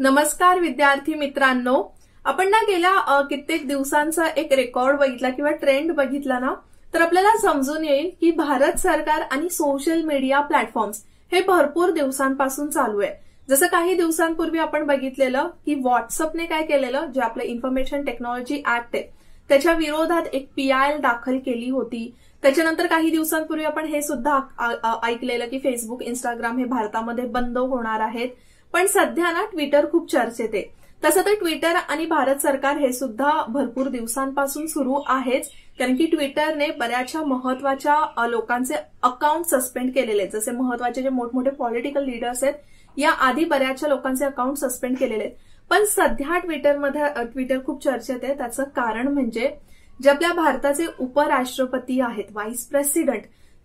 नमस्कार विद्यार्थी मित्रांनो, आपण ना गेल्या कित्येक दिवसांचा एक रेकॉर्ड बघितला किंवा ट्रेंड बघितला ना, तर आपल्याला समजून येईल की भारत सरकार आणि सोशल मीडिया प्लॅटफॉर्म्स हे भरपूर दिवसांपासून चालू आहे। जसं काही दिवसांपूर्वी आपण बघितलेलं की व्हॉट्सअपने काय केलेलं, जे आपलं इन्फॉर्मेशन टेक्नॉलॉजी ऍक्ट आहे त्याच्या विरोधात एक PIL दाखल केली होती। त्याच्यानंतर काही दिवसांपूर्वी आपण हे सुद्धा ऐकलेलं की फेसबुक, इंस्टाग्राम हे भारतामध्ये बंद होणार आहेत। पण सध्या ना ट्विटर खूप चर्चेत आहे। तसं तर ट्विटर आणि भारत सरकार हे सुद्धा भरपूर दिवसांपासून सुरू आहेच, कारण की ट्विटरने बऱ्याचशा महत्वाच्या लोकांचे अकाउंट सस्पेंड केलेले आहेत। जसे महत्वाचे जे मोठमोठे पॉलिटिकल लीडर्स आहेत, या आधी बऱ्याचशा लोकांचे अकाउंट सस्पेंड केलेले आहेत। पण सध्या ट्विटर खूप चर्चेत आहे। त्याचं कारण म्हणजे जे आपल्या भारताचे उपराष्ट्रपती आहेत, व्हाईस प्रेसिडेंट,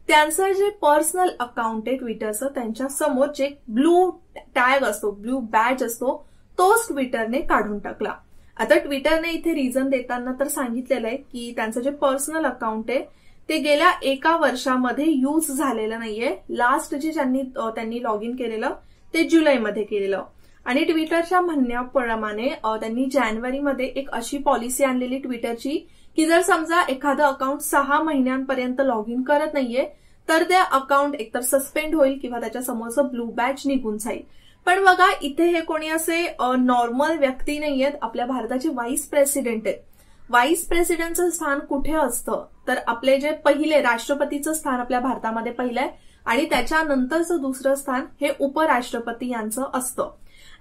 त्यांचं जे पर्सनल अकाउंट आहे ट्विटरचं, त्यांच्या समोर जे ब्लू टॅग असतो, ब्लू बॅज असतो, तोच ट्विटरने काढून टाकला। आता ट्विटरने इथे रिझन देताना तर सांगितलेलं आहे की त्यांचं जे पर्सनल अकाउंट आहे ते गेल्या 1 वर्षामध्ये यूज झालेलं नाहीये। लास्ट जे त्यांनी लॉग इन केलेलं ते जुलैमध्ये केलेलं। आणि ट्विटरच्या म्हणण्याप्रमाणे त्यांनी जानेवारीमध्ये एक अशी पॉलिसी आणलेली ट्विटरची की जर समजा एखादं अकाउंट 6 महिन्यांपर्यंत लॉग इन करत नाहीये तर ते अकाउंट एकतर सस्पेंड होईल किंवा त्याच्या समोरचं ब्लू बॅच निघून जाईल। पण बघा, इथे हे कोणी असे नॉर्मल व्यक्ती नाहीयेत, आपल्या भारताचे व्हाईस प्रेसिडेंट आहेत। व्हाईस प्रेसिडेंटचं स्थान कुठे असतं तर आपले जे पहिले राष्ट्रपतीचं स्थान आपल्या भारतामध्ये पहिलं आहे आणि त्याच्यानंतरचं दुसरं स्थान हे उपराष्ट्रपती यांचं असतं।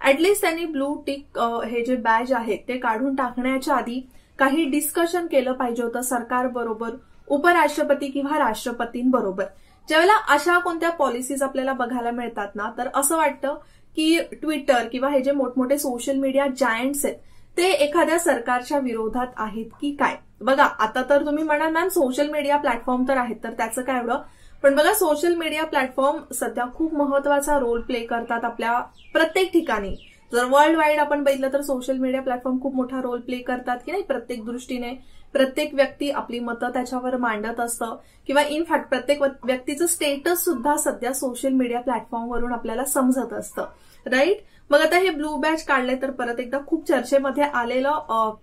ऍटलिस्ट त्यांनी ब्लू टिक हे जे बॅज आहे ते काढून टाकण्याच्या आधी काही डिस्कशन केलं पाहिजे होतं सरकारबरोबर, उपराष्ट्रपती किंवा राष्ट्रपतींबरोबर। ज्यावेळेला अशा कोणत्या पॉलिसीज आपल्याला बघायला मिळतात ना, तर असं वाटतं की ट्विटर किंवा हे जे मोठमोठे सोशल मीडिया जायंट्स आहेत ते एखाद्या सरकारच्या विरोधात आहेत की काय। बघा, आता तर तुम्ही म्हणाल मॅम सोशल मीडिया प्लॅटफॉर्म तर आहेत तर त्याचं काय एवढं, पण बघा सोशल मीडिया प्लॅटफॉर्म सध्या खूप महत्वाचा रोल प्ले करतात आपल्या प्रत्येक ठिकाणी। जर वर्ल्ड वाईड आपण बघितलं तर सोशल मीडिया प्लॅटफॉर्म खूप मोठा रोल प्ले करतात की नाही, प्रत्येक दृष्टीने। प्रत्येक व्यक्ती आपली मतं त्याच्यावर मांडत असतं किंवा इनफॅक्ट प्रत्येक व्यक्तीचं स्टेटस सुद्धा सध्या सोशल मीडिया प्लॅटफॉर्मवरून आपल्याला समजत असतं, राईट। मग आता हे ब्लू बॅच काढले तर परत एकदा खूप चर्चेमध्ये आलेलं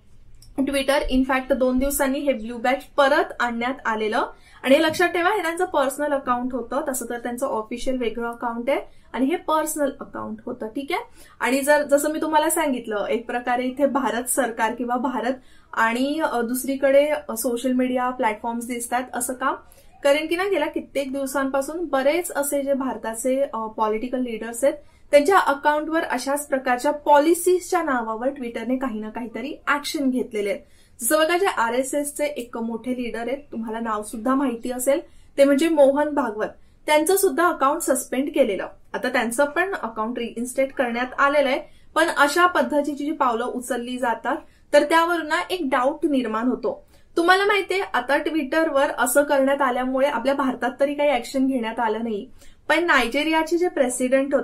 ट्विटर, इनफॅक्ट 2 दिवसांनी हे ब्लू बॅच परत आणण्यात आलेलं। आणि हे लक्षात ठेवा, हे त्यांचं पर्सनल अकाउंट होतं, तसं तर त्यांचं ऑफिशियल वेगळं अकाउंट आहे आणि हे पर्सनल अकाउंट होतं, ठीक आहे। आणि जसं मी तुम्हाला सांगितलं, एक प्रकारे इथे भारत सरकार किंवा भारत आणि दुसरीकडे सोशल मीडिया प्लॅटफॉर्म्स दिसतात। असं का? कारण की ना गेल्या कित्येक दिवसांपासून बरेच असे जे भारताचे पॉलिटिकल लीडर्स आहेत त्यांच्या अकाउंटवर अशाच प्रकारच्या पॉलिसीजच्या नावावर ट्विटरने काही ना काहीतरी ऍक्शन घेतलेले आहेत। जसं बघा, जे RSSचे एक मोठे लीडर आहेत, तुम्हाला नाव सुद्धा माहिती असेल, ते म्हणजे मोहन भागवत, त्यांचं सुद्धा अकाउंट सस्पेंड केलेलं। आता त्यांचं पण अकाउंट रिइन्स्टेट करण्यात आलेलं आहे, पण अशा पद्धतीची जी पावलं उचलली जातात तर त्यावरून ना एक डाऊट निर्माण होतो। तुम्हाला माहितीये, आता ट्विटरवर असं करण्यात आल्यामुळे आपल्या भारतात तरी काही ऍक्शन घेण्यात आलं नाही, पण नायजेरियाचे जे प्रेसिडेंट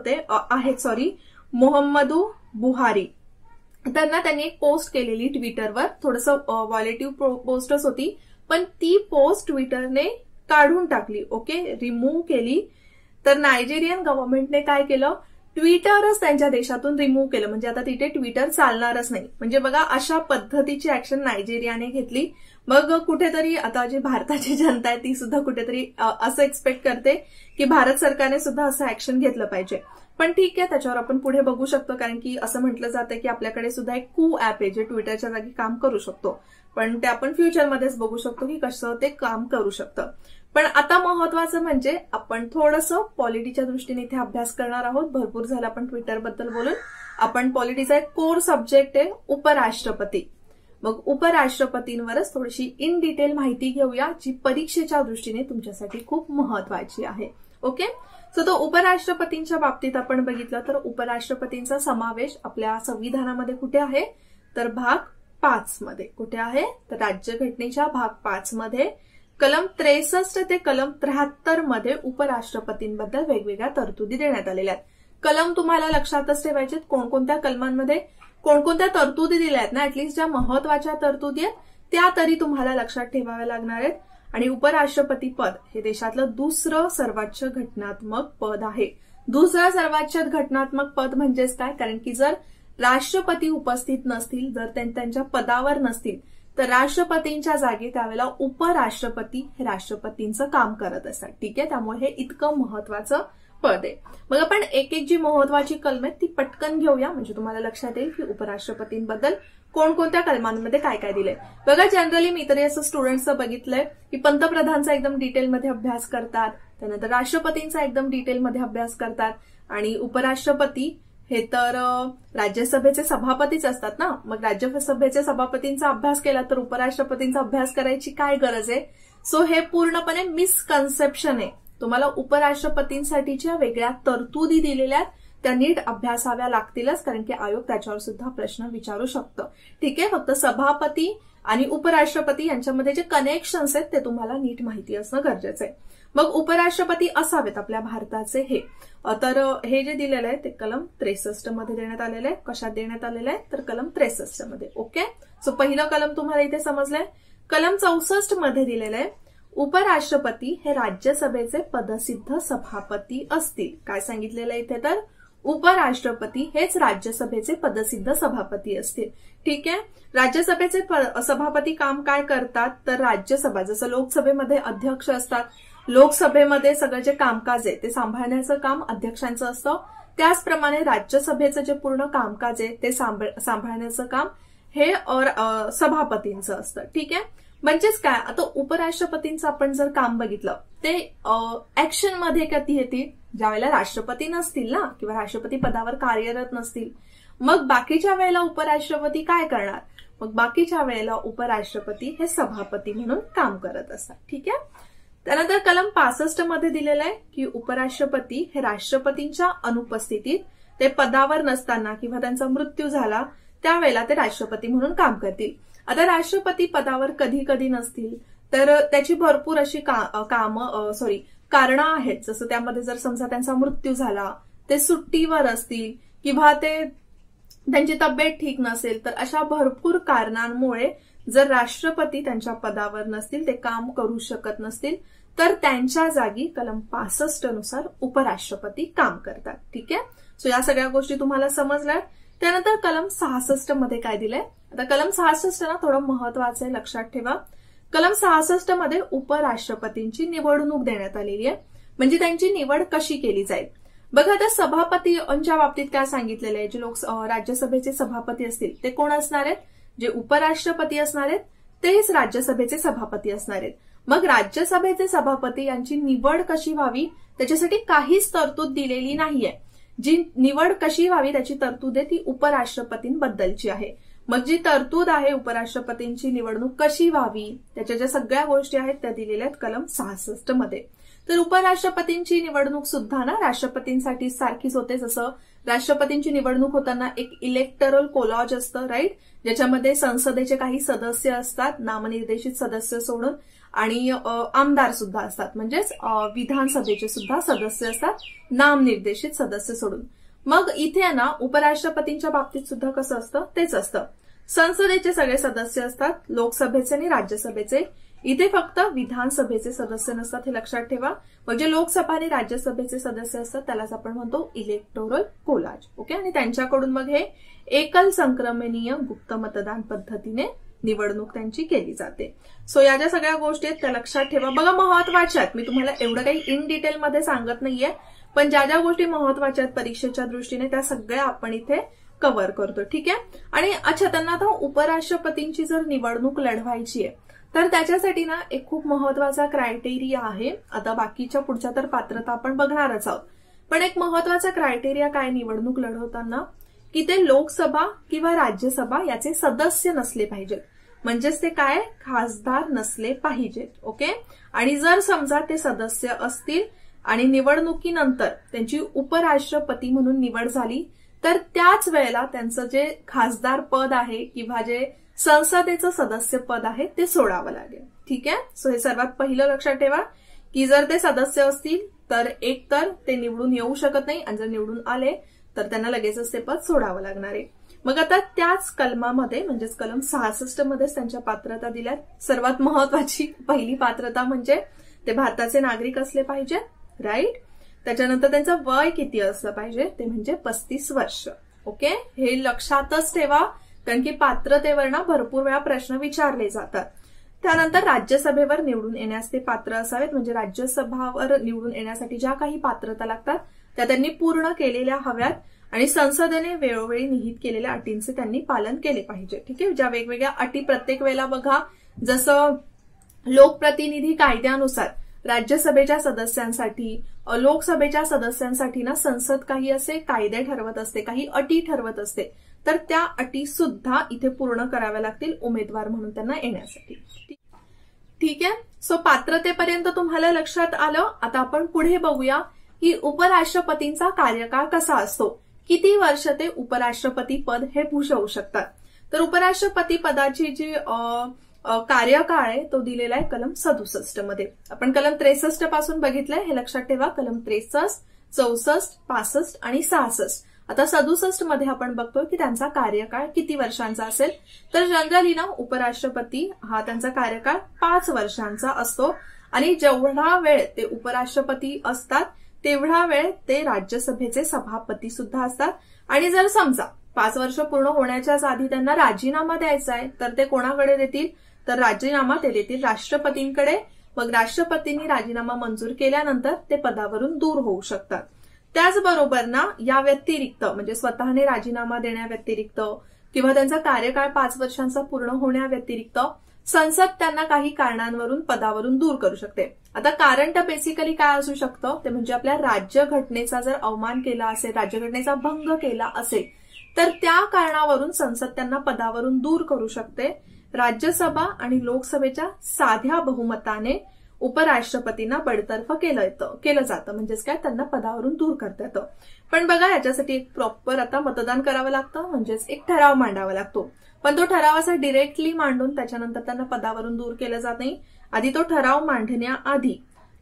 मुहम्मदू बुहारी, त्यांनी एक पोस्ट केलेली ट्विटरवर, थोडंसं व्हॉलेटिव्ह पोस्टच होती, पण ती पोस्ट ट्विटरने काढून टाकली, ओके, रिमूव्ह केली। तर नायजेरियन गव्हर्नमेंटने काय केलं, ट्विटरच त्यांच्या देशातून रिमूव्ह केलं, म्हणजे आता तिथे ट्विटर चालणारच नाही। म्हणजे बघा, अशा पद्धतीची ऍक्शन नायजेरियाने घेतली। मग कुठेतरी आता जी भारताची जनता आहे ती सुद्धा कुठेतरी असं एक्सपेक्ट करते की भारत सरकारने सुद्धा असं ऍक्शन घेतलं पाहिजे। पण ठीक आहे, त्याच्यावर आपण पुढे बघू शकतो, कारण की असं म्हटलं जातं की आपल्याकडे सुद्धा एक कू ऍप आहे जे ट्विटरच्या जागी काम करू शकतो, पण ते आपण फ्युचरमध्येच बघू शकतो की कसं ते काम करू शकतं। पण आता महत्वाचं म्हणजे आपण थोडंसं पॉलिटीच्या दृष्टीने इथे अभ्यास करणार आहोत। भरपूर झालं आपण ट्विटरबद्दल बोलून। आपण पॉलिटीचा एक कोर सब्जेक्ट आहे उपराष्ट्रपती। मग उपराष्ट्रपतींवरच थोडीशी इन डिटेल माहिती घेऊया, जी परीक्षेच्या दृष्टीने तुमच्यासाठी खूप महत्वाची आहे, ओके। सो तो उपराष्ट्रपतींच्या बाबतीत आपण बघितलं तर उपराष्ट्रपतींचा समावेश आपल्या संविधानामध्ये कुठे आहे तर भाग 5 मध्ये। कुठे आहे तर राज्यघटनेच्या भाग 5 मध्ये कलम 63 ते कलम 73 मध्ये उपराष्ट्रपतींबद्दल वेगवेगळ्या तरतुदी देण्यात आलेल्या आहेत। कलम तुम्हाला लक्षातच ठेवायचे, कोणकोणत्या कलमांमध्ये कोणकोणत्या तरतुदी दिल्या आहेत ना, ऍटलिस्ट ज्या महत्वाच्या तरतुदी आहेत त्या तरी तुम्हाला लक्षात ठेवाव्या लागणार आहेत। आणि उपराष्ट्रपती पद हे देशातलं दुसरं सर्वोच्च घटनात्मक पद आहे। दुसरं सर्वोच्च घटनात्मक पद म्हणजेच काय, कारण की जर राष्ट्रपती उपस्थित नसतील, जर त्यांच्या पदावर नसतील, तर राष्ट्रपतींच्या जागी त्यावेळेला उपराष्ट्रपती हे राष्ट्रपतींचं काम करत असतात. ठीक आहे, त्यामुळे हे इतकं महत्वाचं पद आहे. मग आपण एक एक जी महत्वाची कलम आहेत ती पटकन घेऊया, म्हणजे तुम्हाला लक्षात येईल की उपराष्ट्रपतींबद्दल कोणकोणत्या कलमांमध्ये काय काय दिलंय. बघा, जनरली मी तरी असं स्टुडंट्सचं बघितलंय की पंतप्रधानचा एकदम डिटेलमध्ये अभ्यास करतात, त्यानंतर राष्ट्रपतींचा एकदम डिटेलमध्ये अभ्यास करतात, आणि उपराष्ट्रपती हे तर राज्यसभेचे सभापतीच असतात ना. मग राज्यसभेचे सभापतींचा अभ्यास केला तर उपराष्ट्रपतींचा अभ्यास करायची काय गरज आहे. सो हे पूर्णपणे मिसकन्सेप्शन आहे. तुम्हाला उपराष्ट्रपतींसाठीच्या वेगळ्या तरतुदी दिलेल्या आहेत, त्या नीट अभ्यासाव्या लागतीलच, कारण की आयोग त्याच्यावर सुद्धा प्रश्न विचारू शकतो. ठीक आहे, फक्त सभापती आणि उपराष्ट्रपती यांच्यामध्ये जे कनेक्शन्स आहेत ते तुम्हाला नीट माहिती असणं गरजेचं आहे. मग उपराष्ट्रपती असावेत आपल्या भारताचे हे, तर हे जे दिलेलं आहे ते कलम 63 मध्ये देण्यात आलेलं आहे. कशात देण्यात आलेलं आहे तर कलम 63 मध्ये. ओके, सो पहिलं कलम तुम्हाला इथे समजलंय. कलम 64 मध्ये दिलेलं आहे उपराष्ट्रपती हे राज्यसभेचे पदसिद्ध सभापती असतील. काय सांगितलेलं आहे इथे तर उपराष्ट्रपती हेच राज्यसभेचे पदसिद्ध सभापती असतील. ठीक आहे, राज्यसभेचे सभापती काम काय करतात तर राज्यसभा, जसं लोकसभेमध्ये अध्यक्ष असतात, लोकसभेमध्ये सगळं जे कामकाज आहे ते सांभाळण्याचं काम अध्यक्षांचं असतं, त्याचप्रमाणे राज्यसभेचं जे पूर्ण कामकाज आहे ते सांभाळण्याचं काम हे सभापतींचं असतं. ठीक आहे, म्हणजेच काय, आता उपराष्ट्रपतींचं आपण जर काम बघितलं ते ऍक्शन मध्ये कधी येतील ज्यावेळेला राष्ट्रपती नसतील ना, किंवा राष्ट्रपती पदावर कार्यरत नसतील. मग बाकीच्या वेळेला उपराष्ट्रपती काय करणार, मग बाकीच्या वेळेला उपराष्ट्रपती हे सभापती म्हणून काम करत असतात. ठीक आहे, त्यानंतर कलम 65 मध्ये दिलेलं आहे की उपराष्ट्रपती हे राष्ट्रपतींच्या अनुपस्थितीत, ते पदावर नसताना किंवा त्यांचा मृत्यू झाला त्यावेळेला ते राष्ट्रपती म्हणून काम करतील. आता राष्ट्रपती पदावर कधी कधी नसतील तर त्याची भरपूर अशी कारणं आहेत. जसं त्यामध्ये जर समजा त्यांचा मृत्यू झाला, ते सुट्टीवर असतील किंवा त्यांची तब्येत ठीक नसेल, तर अशा भरपूर कारणांमुळे जर राष्ट्रपती त्यांच्या पदावर नसतील, ते काम करू शकत नसतील, तर त्यांच्या जागी कलम 65 नुसार उपराष्ट्रपती काम करतात. ठीक आहे, सो या सगळ्या गोष्टी तुम्हाला समजल्या. त्यानंतर कलम 66 मध्ये काय दिलंय, आता कलम 66 ना थोडं महत्वाचं आहे, लक्षात ठेवा. कलम 66 मध्ये उपराष्ट्रपतींची निवडणूक देण्यात आलेली आहे, म्हणजे त्यांची निवड कशी केली जाईल. बघा, आता सभापतींच्या बाबतीत काय सांगितलेलं आहे, जे राज्यसभेचे सभापती असतील ते कोण असणार आहेत, जे उपराष्ट्रपती असणार आहेत तेच राज्यसभेचे सभापती असणार आहेत. मग राज्यसभेचे सभापती यांची निवड कशी व्हावी त्याच्यासाठी काहीच तरतूद दिलेली नाहीये. जी निवड कशी व्हावी त्याची तरतूद आहे ती उपराष्ट्रपतींबद्दलची आहे. मग जी तरतूद आहे उपराष्ट्रपतींची निवडणूक कशी व्हावी त्याच्या ज्या सगळ्या गोष्टी आहेत त्या दिलेल्या आहेत कलम 66 मध्ये. तर उपराष्ट्रपतींची निवडणूक सुद्धा ना राष्ट्रपतींसाठी सारखीच होते. जसं राष्ट्रपतींची निवडणूक होताना एक इलेक्टरल कोलॉज असतं, राईट, ज्याच्यामध्ये संसदेचे काही सदस्य असतात नामनिर्देशित सदस्य सोडून, आणि आमदार सुद्धा असतात, म्हणजेच विधानसभेचे सुद्धा सदस्य असतात नामनिर्देशित सदस्य सोडून. मग इथे ना उपराष्ट्रपतींच्या बाबतीत सुद्धा कसं असतं तेच असतं. संसदेचे सगळे सदस्य असतात, लोकसभेचे आणि राज्यसभेचे. इथे फक्त विधानसभेचे सदस्य नसतात, हे लक्षात ठेवा. म्हणजे लोकसभा आणि राज्यसभेचे सदस्य असतात त्यालाच आपण म्हणतो इलेक्टोरल कोलाज. ओके, आणि त्यांच्याकडून मग हे एकल संक्रमणीय गुप्त मतदान पद्धतीने निवडणूक त्यांची केली जाते. सो या ज्या सगळ्या गोष्टी आहेत त्या लक्षात ठेवा. बघा, महत्वाच्या आहेत. मी तुम्हाला एवढं काही इन डिटेलमध्ये सांगत नाहीये, पण ज्या ज्या गोष्टी महत्वाच्या आहेत परीक्षेच्या दृष्टीने त्या सगळ्या आपण इथे कव्हर करतो. ठीक आहे, आणि अच्छा, त्यांना आता उपराष्ट्रपतींची जर निवडणूक लढवायची आहे तर त्याच्यासाठी ना एक खूप महत्वाचा क्रायटेरिया आहे. आता बाकीच्या पुढच्या तर पात्रता आपण बघणारच आहोत, पण एक महत्वाचा क्रायटेरिया काय निवडणूक लढवताना, की ते लोकसभा किंवा राज्यसभा याचे सदस्य नसले पाहिजेत. म्हणजेच ते काय, खासदार नसले पाहिजेत. ओके, आणि जर समजा ते सदस्य असतील आणि निवडणुकीनंतर त्यांची उपराष्ट्रपती म्हणून निवड झाली तर त्याच वेळेला त्यांचं जे खासदार पद आहे किंवा जे संसदेचं सदस्य पद आहे ते सोडावं लागेल. ठीक आहे, सो हे सर्वात पहिलं लक्षात ठेवा की जर ते सदस्य असतील तर एक तर ते निवडून येऊ शकत नाही, आणि जर निवडून आले तर त्यांना लगेचच ते पद सोडावं लागणार आहे. मग आता त्याच कलमामध्ये म्हणजेच कलम 66 मध्येच त्यांच्या पात्रता दिल्यात. सर्वात महत्वाची पहिली पात्रता म्हणजे ते भारताचे नागरिक असले पाहिजे, राईट. त्याच्यानंतर त्यांचं वय किती असलं पाहिजे ते म्हणजे 35 वर्ष. ओके, हे लक्षातच ठेवा, कारण की पात्रतेवर ना भरपूर वेळा प्रश्न विचारले जातात. त्यानंतर राज्यसभेवर निवडून येण्यास ते पात्र असावेत, म्हणजे राज्यसभावर निवडून येण्यासाठी ज्या काही पात्रता लागतात त्या त्यांनी पूर्ण केलेल्या हव्यात आणि संसदेने वेळोवेळी निहित केलेल्या अटींचे त्यांनी पालन केले पाहिजे. ठीक आहे, ज्या वेगवेगळ्या अटी प्रत्येक वेळेला बघा, जसं लोकप्रतिनिधी कायद्यानुसार राज्यसभेच्या सदस्यांसाठी, लोकसभेच्या सदस्यांसाठी ना संसद काही असे कायदे ठरवत असते, काही अटी ठरवत असते, तर त्या अटी सुद्धा इथे पूर्ण कराव्या लागतील उमेदवार म्हणून त्यांना येण्यासाठी. ठीक आहे, सो पात्रतेपर्यंत तुम्हाला लक्षात आलं. आता आपण पुढे बघूया की उपराष्ट्रपतींचा कार्यकाळ कसा असतो, किती वर्ष ते उपराष्ट्रपती पद हे भूषवू शकतात. तर उपराष्ट्रपती पदाची जी कार्यकाळ आहे तो दिलेला आहे कलम 67 मध्ये. आपण कलम 63 पासून बघितलंय, हे लक्षात ठेवा. कलम 63, 64, 65 आणि 66. आता 67 मध्ये आपण बघतोय की त्यांचा कार्यकाळ किती वर्षांचा असेल. तर जनरली ना उपराष्ट्रपती हा त्यांचा कार्यकाळ 5 वर्षांचा असतो आणि जेवढा वेळ ते उपराष्ट्रपती असतात तेवढा वेळ ते राज्यसभेचे सभापती सुद्धा असतात. आणि जर समजा 5 वर्ष पूर्ण होण्याच्याच आधी त्यांना राजीनामा द्यायचा आहे तर ते कोणाकडे देतील, तर राजीनामा ते देतील राष्ट्रपतींकडे. मग राष्ट्रपतींनी राजीनामा मंजूर केल्यानंतर ते पदावरून दूर होऊ शकतात. त्याचबरोबर ना या व्यतिरिक्त, म्हणजे स्वतःने राजीनामा देण्याव्यतिरिक्त किंवा त्यांचा कार्यकाळ 5 वर्षांचा पूर्ण होण्याव्यतिरिक्त संसद त्यांना काही कारणांवरून पदावरून दूर करू शकते. आता कारण तर बेसिकली काय असू शकतं, ते म्हणजे आपल्या राज्यघटनेचा जर अवमान केला असेल, राज्यघटनेचा भंग केला असेल, तर त्या कारणावरून संसद त्यांना पदावरून दूर करू शकते. राज्यसभा आणि लोकसभेच्या साध्या बहुमताने उपराष्ट्रपतींना बडतर्फ केलं जातं, म्हणजेच काय, त्यांना पदावरून दूर करता येतं. पण बघा, याच्यासाठी एक प्रॉपर आता मतदान करावं लागतं, म्हणजेच एक ठराव मांडावा लागतो. पण तो ठराव असा डिरेक्टली मांडून त्याच्यानंतर त्यांना पदावरून दूर केलं जात नाही. आधी तो ठराव मांडण्याआधी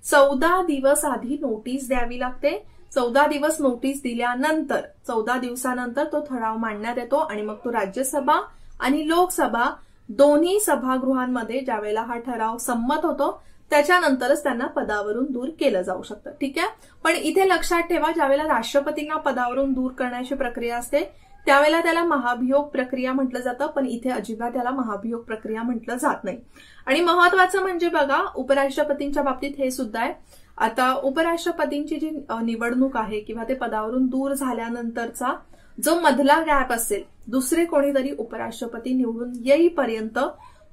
14 दिवस आधी नोटीस द्यावी लागते. 14 दिवस नोटीस दिल्यानंतर 14 दिवसानंतर तो ठराव मांडण्यात येतो आणि मग तो राज्यसभा आणि लोकसभा दोन्ही सभागृहांमध्ये ज्यावेळेला हा ठराव संमत होतो त्याच्यानंतरच त्यांना पदावरून दूर केलं जाऊ शकतं. ठीक आहे, पण इथे लक्षात ठेवा, ज्यावेळेला राष्ट्रपतींना पदावरून दूर करण्याची प्रक्रिया असते त्यावेळेला त्याला महाभियोग प्रक्रिया म्हटलं जातं, पण इथे अजिबात त्याला महाभियोग प्रक्रिया म्हटलं जात नाही. आणि महत्वाचं म्हणजे बघा, उपराष्ट्रपतींच्या बाबतीत हे सुद्धा आहे. आता उपराष्ट्रपतींची जी निवडणूक आहे किंवा ते पदावरून दूर झाल्यानंतरचा जो मधला गॅप असेल, दुसरे कोणीतरी उपराष्ट्रपती निवडून येईपर्यंत,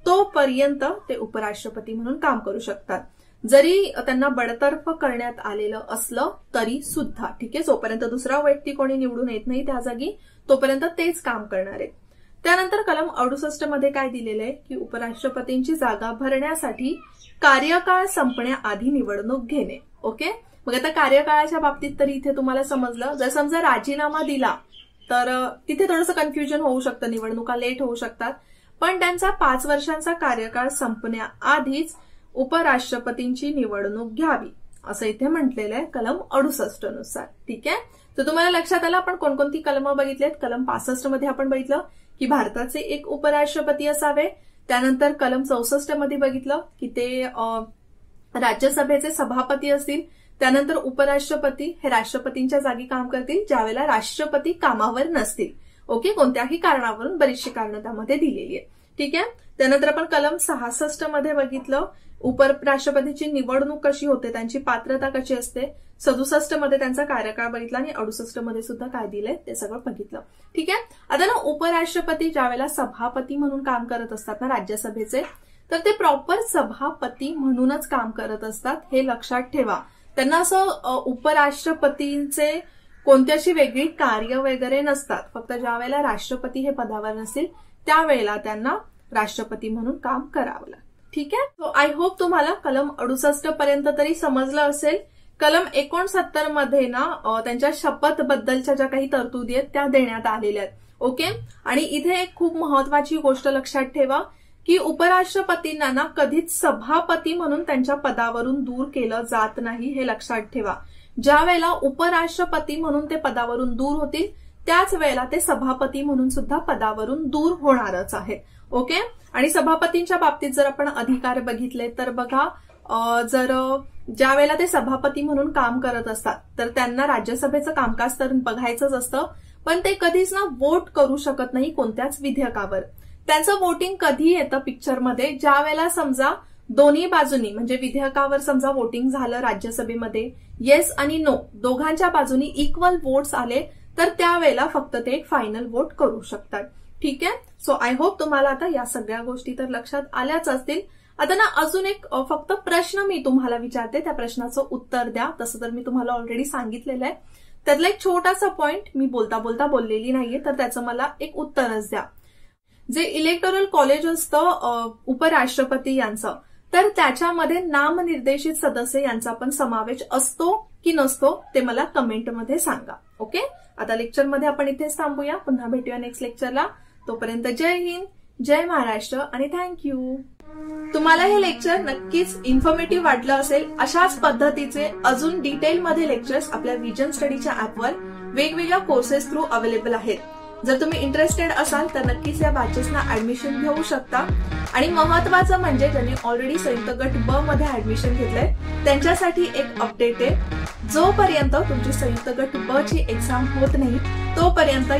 तोपर्यंत ते उपराष्ट्रपती म्हणून काम करू शकतात. जरी त्यांना बडतर्फ करण्यात आलेलं असलं तरी सुद्धा. ठीक आहे, जोपर्यंत दुसरा व्यक्ती कोणी निवडून येत नाही त्या जागी तोपर्यंत तेच काम करणार आहे. त्यानंतर कलम 68 मध्ये काय दिलेलं आहे की उपराष्ट्रपतींची जागा भरण्यासाठी कार्यकाळ संपण्याआधी निवडणूक घेणे. ओके, मग आता कार्यकाळाच्या बाबतीत तरी इथे तुम्हाला समजलं. जर समजा राजीनामा दिला तर तिथे थोडंसं कन्फ्युजन होऊ शकतं, निवडणुका लेट होऊ शकतात. पण त्यांचा 5 वर्षांचा कार्यकाळ संपण्याआधीच उपराष्ट्रपतींची निवडणूक घ्यावी असं इथे म्हटलेलं आहे कलम 68 नुसार. ठीक आहे, तर तुम्हाला लक्षात आलं आपण कोणकोणती कलमं बघितलीत. कलम 65 मध्ये आपण बघितलं की भारताचे एक उपराष्ट्रपती असावे. त्यानंतर कलम 64 मध्ये बघितलं की ते राज्यसभेचे सभापती असतील. त्यानंतर उपराष्ट्रपती हे राष्ट्रपतींच्या जागी काम करतील ज्यावेळेला राष्ट्रपती कामावर नसतील. ओके, कोणत्याही कारणावरून, बरीचशी कारणं त्यामध्ये दिलेली आहे. ठीक आहे, त्यानंतर आपण कलम 66 मध्ये बघितलं उपराष्ट्रपतीची निवडणूक कशी होते, त्यांची पात्रता कशी असते. 67 मध्ये त्यांचा कार्यकाळ बघितला आणि 68 मध्ये सुद्धा काय दिलंय ते सगळं बघितलं. ठीक आहे, आता ना उपराष्ट्रपती ज्यावेळेला सभापती म्हणून काम करत असतात ना राज्यसभेचे, तर ते प्रॉपर सभापती म्हणूनच काम करत असतात, हे लक्षात ठेवा. त्यांना असं उपराष्ट्रपतींचे कोणत्याशी वेगळी कार्य वगैरे नसतात. फक्त ज्या वेळेला राष्ट्रपती हे पदावर नसतील त्यावेळेला त्यांना राष्ट्रपती म्हणून काम करावं लागतं. ठीक आहे, सो आय होप तुम्हाला कलम 68 पर्यंत तरी समजलं असेल. कलम 69 मध्ये ना त्यांच्या शपथ बद्दलच्या ज्या काही तरतुदी आहेत त्या देण्यात आलेल्या आहेत. ओके, आणि इथे एक खूप महत्वाची गोष्ट लक्षात ठेवा की उपराष्ट्रपतींना ना कधीच सभापती म्हणून त्यांच्या पदावरून दूर केलं जात नाही, हे लक्षात ठेवा. ज्या वेळेला उपराष्ट्रपती म्हणून ते पदावरून दूर होतील त्याच वेळेला ते सभापती म्हणून सुद्धा पदावरून दूर होणारच आहे. ओके, आणि सभापतींच्या बाबतीत जर आपण अधिकार बघितले तर बघा, जर ज्या वेळेला ते सभापती म्हणून काम करत असतात तर त्यांना राज्यसभेचं कामकाज तर बघायचंच असतं, पण ते कधीच ना वोट करू शकत नाही कोणत्याच विधेयकावर. त्यांचं वोटिंग कधी येतं पिक्चरमध्ये, ज्या वेळेला समजा दोन्ही बाजूनी म्हणजे विधेयकावर समजा वोटिंग झालं राज्यसभेमध्ये, येस आणि नो दोघांच्या बाजूनी इक्वल वोट्स आले तर त्यावेळेला फक्त ते एक फायनल वोट करू शकतात. ठीक आहे. सो आय होप तुम्हाला आता या सगळ्या गोष्टी तर लक्षात आल्याच असतील. आता ना अजून एक फक्त प्रश्न मी तुम्हाला विचारते, त्या प्रश्नाचं उत्तर द्या. तसं तर मी तुम्हाला ऑलरेडी सांगितलेलं आहे. त्यातला एक छोटासा पॉइंट मी बोलता बोलता बोललेली नाहीये, तर त्याचं मला एक उत्तरच द्या. जे इलेक्टोरल कॉलेज असतं उपराष्ट्रपती यांचं, तर त्याच्यामध्ये नामनिर्देशित सदस्य यांचा पण समावेश असतो की नसतो ते मला कमेंटमध्ये सांगा. ओके. आता लेक्चरमध्ये आपण इथेच थांबूया. पुन्हा भेटूया नेक्स्ट लेक्चरला. तोपर्यंत जय हिंद, जय महाराष्ट्र आणि थँक्यू. तुम्हाला हे लेक्चर नक्कीच इन्फॉर्मेटिव्ह वाटलं असेल. अशाच पद्धतीचे अजून डिटेलमध्ये लेक्चर्स आपल्या विजन स्टडीच्या ऍपवर वेगवेगळ्या कोर्सेस थ्रू अवेलेबल आहेत. जर तुम्ही इंटरेस्टेड असाल तर नक्कीच या बॅचेसना ऍडमिशन घेऊ शकता. आणि महत्वाचं म्हणजे ज्यांनी ऑलरेडी संयुक्त गट ब मध्ये ऍडमिशन घेतलंय त्यांच्यासाठी एक अपडेट आहे. जोपर्यंत तुमची संयुक्त गट ब ची एक्झाम होत नाही तोपर्यंत